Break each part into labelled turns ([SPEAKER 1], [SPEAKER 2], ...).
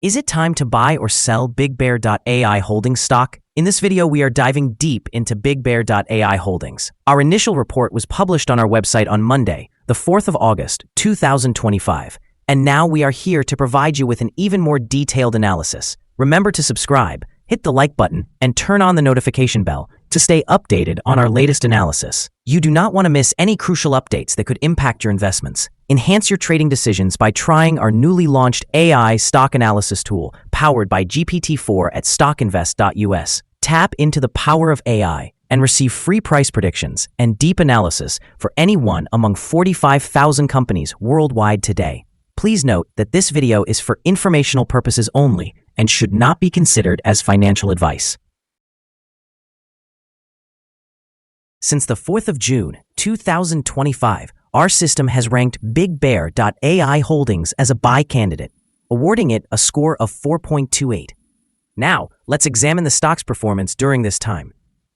[SPEAKER 1] Is it time to buy or sell BigBear.ai Holdings stock? In this video, we are diving deep into BigBear.ai Holdings. Our initial report was published on our website on Monday, the 4th of August, 2025. And now we are here to provide you with an even more detailed analysis. Remember to subscribe, hit the like button, and turn on the notification bell to stay updated on our latest analysis. You do not want to miss any crucial updates that could impact your investments. Enhance your trading decisions by trying our newly launched AI stock analysis tool powered by GPT-4 at StockInvest.us. Tap into the power of AI and receive free price predictions and deep analysis for any one among 45,000 companies worldwide today. Please note that this video is for informational purposes only and should not be considered as financial advice. Since the 4th of June, 2025, our system has ranked BigBear.ai Holdings as a buy candidate, awarding it a score of 4.28. Now, let's examine the stock's performance during this time.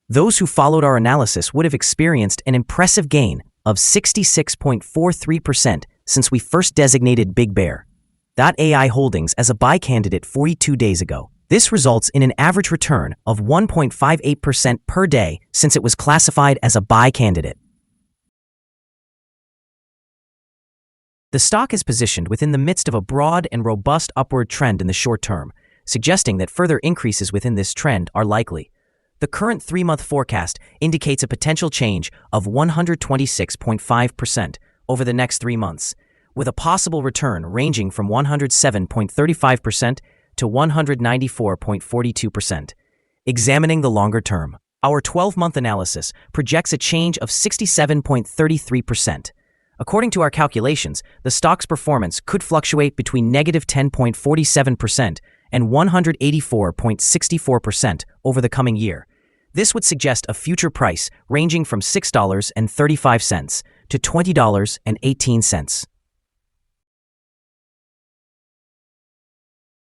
[SPEAKER 1] Those who followed our analysis would have experienced an impressive gain of 66.43% since we first designated BigBear.ai Holdings as a buy candidate 42 days ago. This results in an average return of 1.58% per day since it was classified as a buy candidate. The stock is positioned within the midst of a broad and robust upward trend in the short term, suggesting that further increases within this trend are likely. The current 3-month forecast indicates a potential change of 126.5% over the next 3 months, with a possible return ranging from 107.35% to 194.42%. Examining the longer term, our 12-month analysis projects a change of 67.33%. According to our calculations, the stock's performance could fluctuate between negative 10.47% and 184.64% over the coming year. This would suggest a future price ranging from $6.35 to $20.18.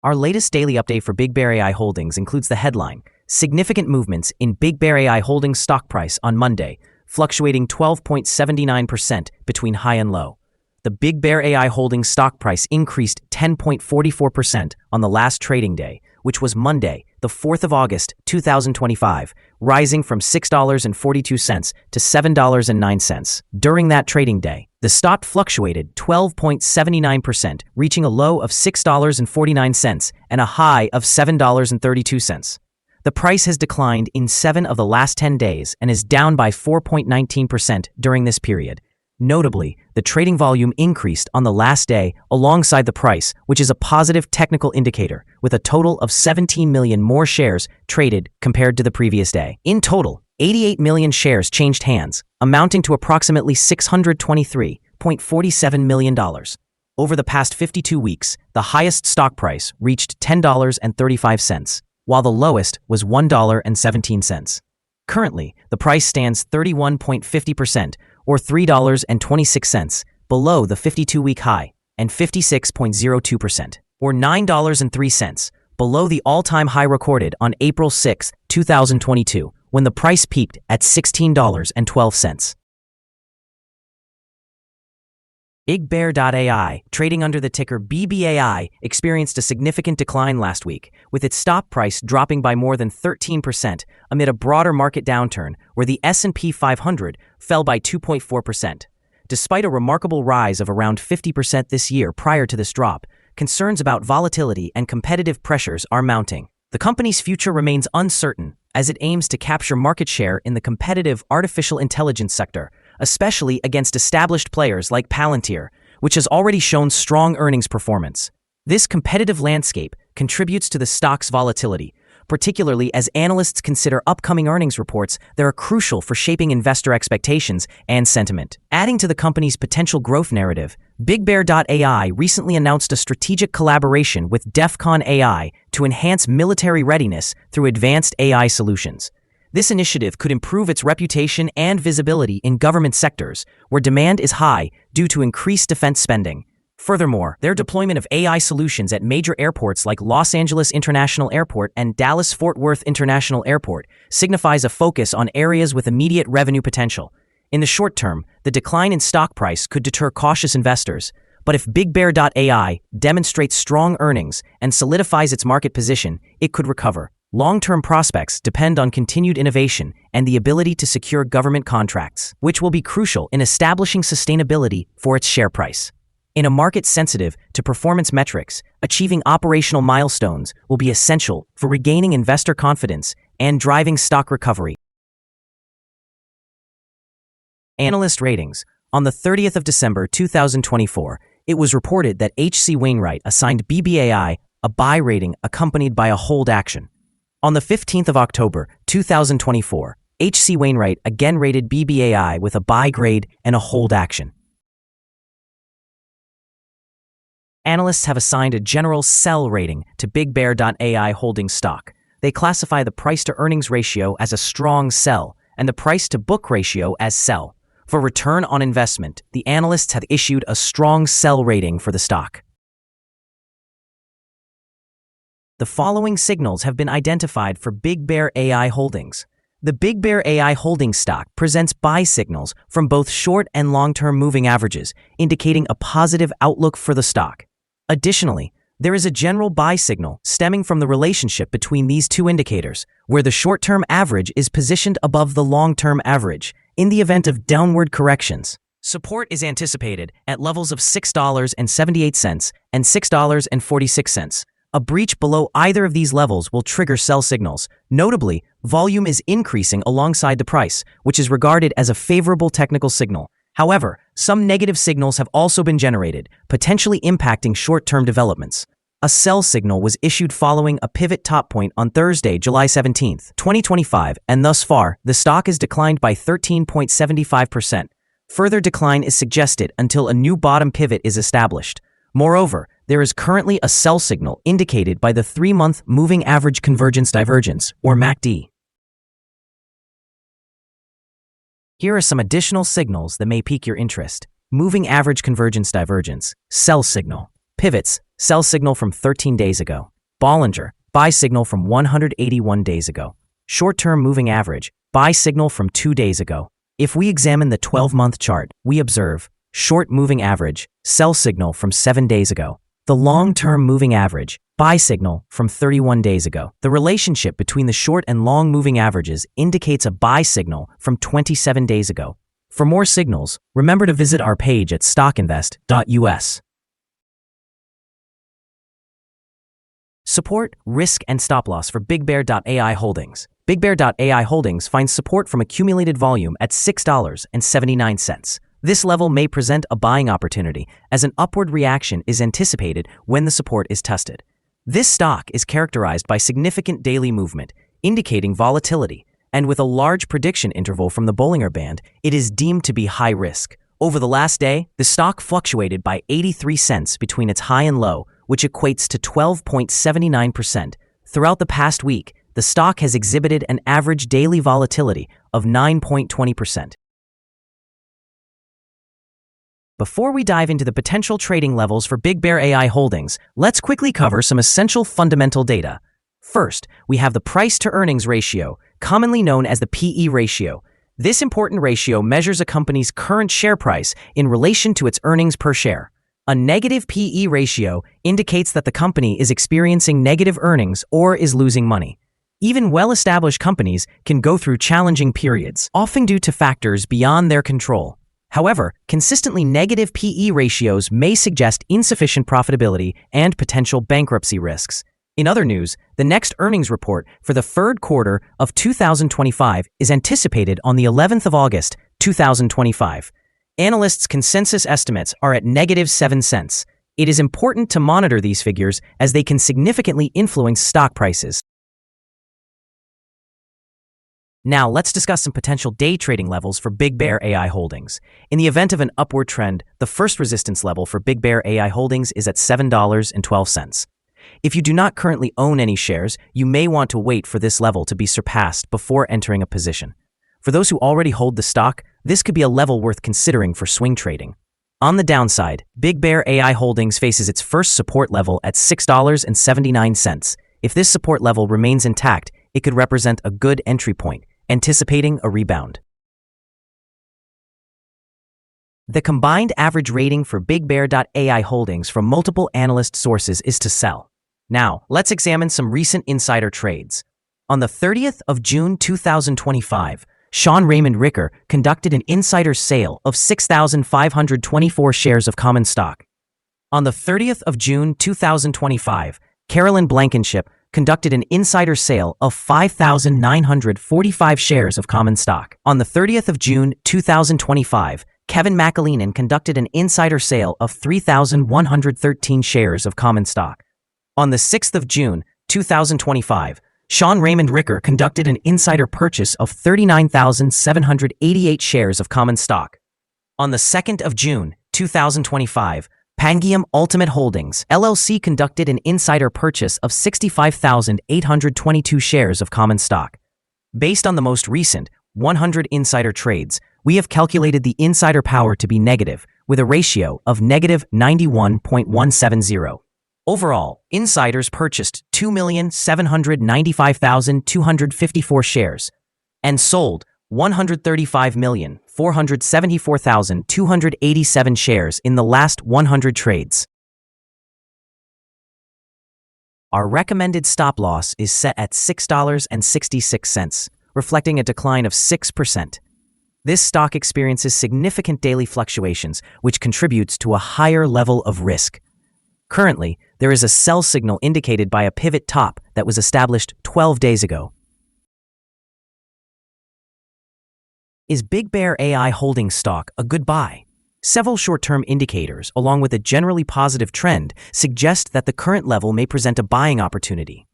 [SPEAKER 1] Our latest daily update for BigBear.ai Holdings includes the headline, Significant Movements in BigBear.ai Holdings stock price on Monday, fluctuating 12.79% between high and low. The BigBear.ai Holdings stock price increased 10.44% on the last trading day, which was Monday, the 4th of August, 2025, rising from $6.42 to $7.09. During that trading day, the stock fluctuated 12.79%, reaching a low of $6.49 and a high of $7.32. The price has declined in 7 of the last 10 days and is down by 4.19% during this period. Notably, the trading volume increased on the last day alongside the price, which is a positive technical indicator, with a total of 17 million more shares traded compared to the previous day. In total, 88 million shares changed hands, amounting to approximately $623.47 million. Over the past 52 weeks, the highest stock price reached $10.35. While the lowest was $1.17. Currently, the price stands 31.50%, or $3.26, below the 52-week high, and 56.02%, or $9.03, below the all-time high recorded on April 6, 2022, when the price peaked at $16.12. BigBear.ai, trading under the ticker BBAI, experienced a significant decline last week, with its stock price dropping by more than 13% amid a broader market downturn where the S&P 500 fell by 2.4%. Despite a remarkable rise of around 50% this year prior to this drop, concerns about volatility and competitive pressures are mounting. The company's future remains uncertain as it aims to capture market share in the competitive artificial intelligence sector, especially against established players like Palantir, which has already shown strong earnings performance. This competitive landscape contributes to the stock's volatility, particularly as analysts consider upcoming earnings reports that are crucial for shaping investor expectations and sentiment. Adding to the company's potential growth narrative, BigBear.ai recently announced a strategic collaboration with DEFCON AI to enhance military readiness through advanced AI solutions. This initiative could improve its reputation and visibility in government sectors, where demand is high due to increased defense spending. Furthermore, their deployment of AI solutions at major airports like Los Angeles International Airport and Dallas-Fort Worth International Airport signifies a focus on areas with immediate revenue potential. In the short term, the decline in stock price could deter cautious investors, But if BigBear.ai demonstrates strong earnings and solidifies its market position, it could recover. Long-term prospects depend on continued innovation and the ability to secure government contracts, which will be crucial in establishing sustainability for its share price. In a market sensitive to performance metrics, achieving operational milestones will be essential for regaining investor confidence and driving stock recovery. Analyst ratings. On the 30th of December 2024, it was reported that H.C. Wainwright assigned BBAI a buy rating accompanied by a hold action. On the 15th of October 2024, H.C. Wainwright again rated BBAI with a buy grade and a hold action. Analysts have assigned a general sell rating to BigBear.ai Holdings stock. They classify the price-to-earnings ratio as a strong sell and the price-to-book ratio as sell. For return on investment, the analysts have issued a strong sell rating for the stock. The following signals have been identified for BigBear.ai Holdings. The BigBear.ai Holdings stock presents buy signals from both short and long-term moving averages, indicating a positive outlook for the stock. Additionally, there is a general buy signal stemming from the relationship between these two indicators, where the short-term average is positioned above the long-term average in the event of downward corrections. Support is anticipated at levels of $6.78 and $6.46. A breach below either of these levels will trigger sell signals. Notably, volume is increasing alongside the price, which is regarded as a favorable technical signal. However, some negative signals have also been generated, potentially impacting short-term developments. A sell signal was issued following a pivot top point on Thursday, July 17, 2025, and thus far, the stock has declined by 13.75%. Further decline is suggested until a new bottom pivot is established. Moreover, there is currently a sell signal indicated by the 3-month Moving Average Convergence Divergence, or MACD. Here are some additional signals that may pique your interest. Moving Average Convergence Divergence, sell signal. Pivots, sell signal from 13 days ago. Bollinger, buy signal from 181 days ago. Short-term moving average, buy signal from 2 days ago. If we examine the 12-month chart, we observe short moving average, sell signal from 7 days ago. The long-term moving average, buy signal from 31 days ago. The relationship between the short and long moving averages indicates a buy signal from 27 days ago. For more signals, remember to visit our page at StockInvest.us. Support, risk, and stop loss for BigBear.ai Holdings. BigBear.ai Holdings finds support from accumulated volume at $6.79. This level may present a buying opportunity, as an upward reaction is anticipated when the support is tested. This stock is characterized by significant daily movement, indicating volatility, and with a large prediction interval from the Bollinger Band, it is deemed to be high risk. Over the last day, the stock fluctuated by 83 cents between its high and low, which equates to 12.79%. Throughout the past week, the stock has exhibited an average daily volatility of 9.20%. Before we dive into the potential trading levels for BigBear.ai Holdings, let's quickly cover some essential fundamental data. First, we have the price-to-earnings ratio, commonly known as the PE ratio. This important ratio measures a company's current share price in relation to its earnings per share. A negative PE ratio indicates that the company is experiencing negative earnings or is losing money. Even well-established companies can go through challenging periods, often due to factors beyond their control. However, consistently negative PE ratios may suggest insufficient profitability and potential bankruptcy risks. In other news, the next earnings report for the third quarter of 2025 is anticipated on the 11th of August, 2025. Analysts' consensus estimates are at -7 cents. It is important to monitor these figures as they can significantly influence stock prices. Now, let's discuss some potential day trading levels for BigBear.ai Holdings. In the event of an upward trend, the first resistance level for BigBear.ai Holdings is at $7.12. If you do not currently own any shares, you may want to wait for this level to be surpassed before entering a position. For those who already hold the stock, this could be a level worth considering for swing trading. On the downside, BigBear.ai Holdings faces its first support level at $6.79. If this support level remains intact, it could represent a good entry point, anticipating a rebound. The combined average rating for BigBear.ai Holdings from multiple analyst sources is to sell. Now, let's examine some recent insider trades. On the 30th of June 2025, Sean Raymond Ricker conducted an insider sale of 6,524 shares of common stock. On the 30th of June 2025, Carolyn Blankenship conducted an insider sale of 5,945 shares of common stock. On the 30th of June 2025, Kevin McAleenan conducted an insider sale of 3,113 shares of common stock. On the 6th of June 2025, Sean Raymond Ricker conducted an insider purchase of 39,788 shares of common stock. On the 2nd of June 2025, Pangiam Ultimate Holdings, LLC conducted an insider purchase of 65,822 shares of common stock. Based on the most recent 100 insider trades, we have calculated the insider power to be negative, with a ratio of negative 91.170. Overall, insiders purchased 2,795,254 shares and sold 135,474,287 shares in the last 100 trades. Our recommended stop loss is set at $6.66, reflecting a decline of 6%. This stock experiences significant daily fluctuations, which contributes to a higher level of risk. Currently, there is a sell signal indicated by a pivot top that was established 12 days ago. Is BigBear.ai Holdings stock a good buy? Several short-term indicators, along with a generally positive trend, suggest that the current level may present a buying opportunity.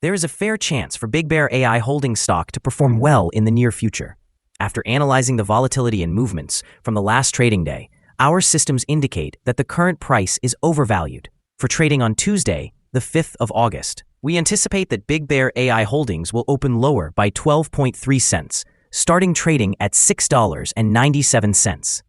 [SPEAKER 1] There is a fair chance for BigBear.ai Holdings stock to perform well in the near future. After analyzing the volatility and movements from the last trading day, our systems indicate that the current price is overvalued. For trading on Tuesday, the 5th of August, we anticipate that BigBear.ai Holdings will open lower by 12.3 cents, starting trading at $6.97.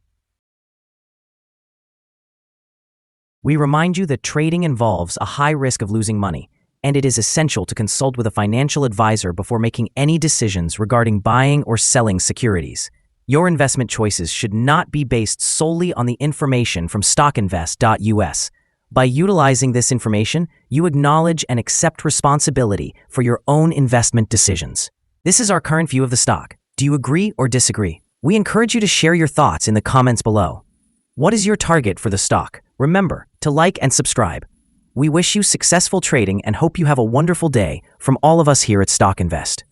[SPEAKER 1] We remind you that trading involves a high risk of losing money, and it is essential to consult with a financial advisor before making any decisions regarding buying or selling securities. Your investment choices should not be based solely on the information from StockInvest.us. By utilizing this information, you acknowledge and accept responsibility for your own investment decisions. This is our current view of the stock. Do you agree or disagree? We encourage you to share your thoughts in the comments below. What is your target for the stock? Remember to like and subscribe. We wish you successful trading and hope you have a wonderful day from all of us here at StockInvest.